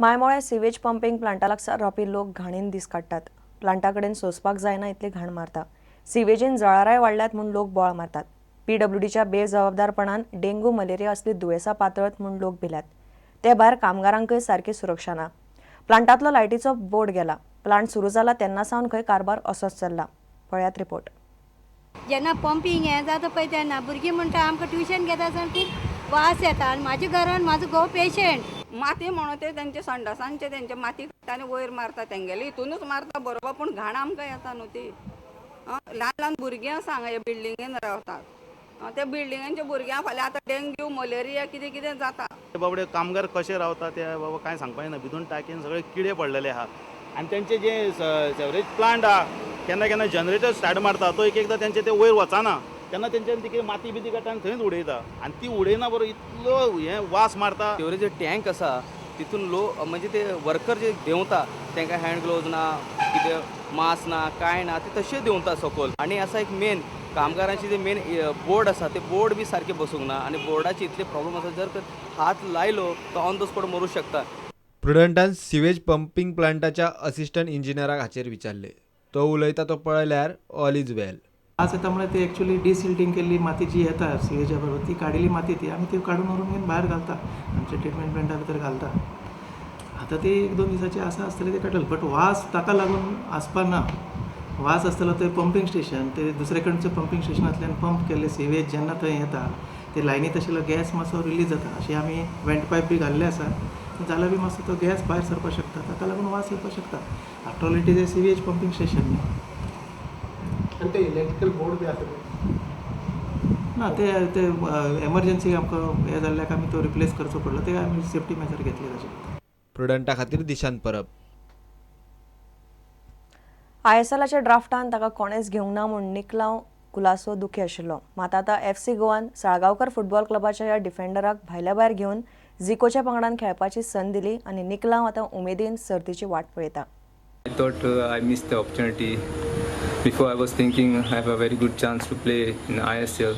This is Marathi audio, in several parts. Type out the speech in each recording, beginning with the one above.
मायमोळ्या सिवेज पंपिंग प्लांटा लागसार रावपी लोक घाणीन दीस काडटात. प्लांटाकडेन सोंसपाक जायना इतली घाण मारता. सिवेजीन जळाराय वाडल्यात म्हूण लोक बोळ मारतात. PWDच्या बेजबाबदारपणान डेंगू मलेरिया असली दुयेसां पातळत म्हूण लोक भिल्यात. ते भायर कामगारांकय सारकी सुरक्षा ना. प्लांटातलो लायटीचो बोर्ड गेला. प्लांट सुरू जाला तेन्ना सावन खंय कारभार असोच चल्ला. पळयात रिपोर्ट. जेन्ना पंपिंग हें जाता पळय तेन्ना भुरगीं म्हणटा आमकां ट्युशन घेता आसतना खूब वास येता आनी म्हाज्या घरान म्हाजो घोव पेशंट. माती म्हणून ते तेंचे संडासांचे तेंचे माती आनी वयर मारता तेंगेले हितूनच मारता बरोबर पूण घाण आमकां येता न्हू ती ल्हान ल्हान भुरगीं आसा हांगा ह्या बिल्डिंगेन रावतात त्या बिल्डिंगांच्या भुरग्यांक फाल्यां आतां डेंग्यू मलेरिया कितें कितें जाता. बाबडे कामगार कशे रावता ते बाबा कांय सांगपाक येना. भितून टाकीन सगळे किडे पडलेले आहा आनी तेंचे जे सेवरेज प्लांट आहा केन्ना केन्ना जनरेटर स्टार्ट मारता तो एक एकदां तेंचे ते वयर वचना तेन्ना तेंच्यान ती माती बिती काडटा आनी थंयच उडयता आनी ती उडयना बरोबर इतलो हें वास मारता. सेवरेज जे टँक आसा तितून म्हणजे ते वर्कर जे देंवता तांकां हँड ग्लोव्ज ना कितें मास्क ना कांय ना ते तशें देंवता सकयल. आनी आसा एक मेन कामगारांची जे मेन बोर्ड आसा ते बोर्ड बी सारके बसूंक ना आनी बोर्डाचे इतले प्रॉब्लेम आसा जर हात लायलो तो ऑन द स्पॉट मरूं शकता. प्रुडंटान सिवेज पंपिंग प्लांटाच्या असिस्टंट इंजिनियराक हाचेर विचारले. तो उलयता तो पळयल्यार ऑल इज वेल. आज त्यामुळे ते ॲक्च्युली डिसिल्टिंग केल्ली माती जी येता सिवेजा बरोबर ती काडिल्ली माती ती आमी ती काडून व्हरून घेवन भायर घालता आमच्या ट्रिटमेंट प्लांटा भितर घालता. आतां ती 1-2 दिसाची आसा आसतली ते काडटले बट वास ताका लागून आसपा ना. वास आसतलो ते पंपिंग स्टेशन ते दुसरे कडचे पंपिंग स्टेशनांतल्यान पंप केल्ले सिवेज जेन्ना थंय येता ते लायनीत आशिल्लो गॅस मातसो रिलीज जाता. अशी आमी वेंट पायप बी घाल्ले आसा जाल्यार बी मातसो तो गॅस भायर सरपाक शकता ताका लागून वास येवपाक शकता. After all it is a sewage pumping station न्ही. आणि ते इलेक्ट्रिकल बोर्ड बी आसा ना ते एमर्जन्सी आमकां हें जाल्ल्याक आमी तो रिप्लेस करचो पडलो ते आमी सेफ्टी मेजर घेतले ताचे. प्रुडंटा खातीर दिशांत परब. ISLच्या ड्राफ्टान ताका कोणेच घेवंक ना म्हूण निकलाव कुलासो दुखी आशिल्लो. मात आतां FC गोवान साळगांवकर फुटबॉल क्लबाच्या ह्या डिफेंडराक भायल्या भायर घेवन झिकोच्या पंगडान खेळपाची संद दिली आनी निकलाव आतां उमेदीन सर्तीची वाट पळयता. I thought I missed the opportunity. Before I was thinking I have a very good chance to play in ISL.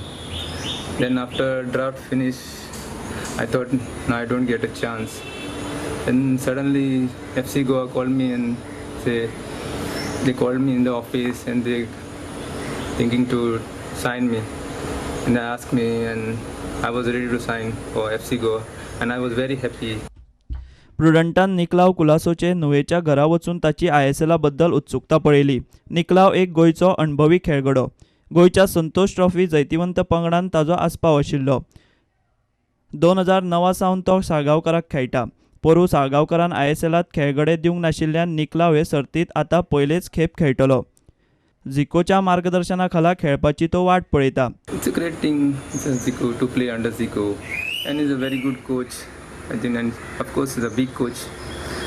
Then after draft finish, I thought no, I don't get a chance. Then suddenly FC Goa called me and they called me in the office and they thinking to sign me. And they asked me and I was ready to sign for FC Goa and I was very happy. प्रुडंटान निकलाव कुलासोचे नुवेच्या घरा वचून ताची ISL बद्दल उत्सुकता पळयली. निकलाव एक गोंयचो अणभवी खेळगडो. गोंयच्या संतोष ट्रॉफी जैतिवंत पंगडान ताजो आस्पाव आशिल्लो. 2009 सावन तो साळगांवकराक खेळटा. पोरू साळगांवकरान ISLात खेळगडे दिवंक नाशिल्ल्यान निकलाव हे सर्तीत आतां पयलेच खेप खेळटलो. झिकोच्या मार्गदर्शना खाला खेळपाची तो वाट पळयता. It's a great team, Zico, to play under Zico, and he's a very good coach. I think, and of course he's a big coach,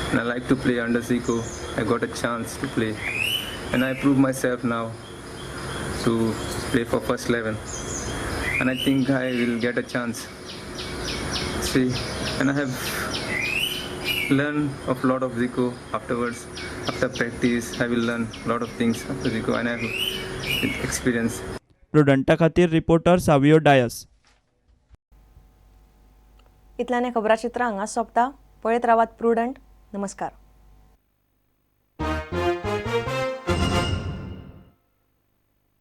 and I like to play under Zico. I got a chance to play, and I proved myself now to play for first 11, and I think I will get a chance. See, and I have learned a lot of Zico afterwards. After practice, I will learn a lot of things after Zico, and I have experience. प्रुडंटा खातीर रिपोर्टर सावियो डायस. इतल्याने खबराचित्र हांगा सोंपता. पळयत रावात प्रुडंट. नमस्कार.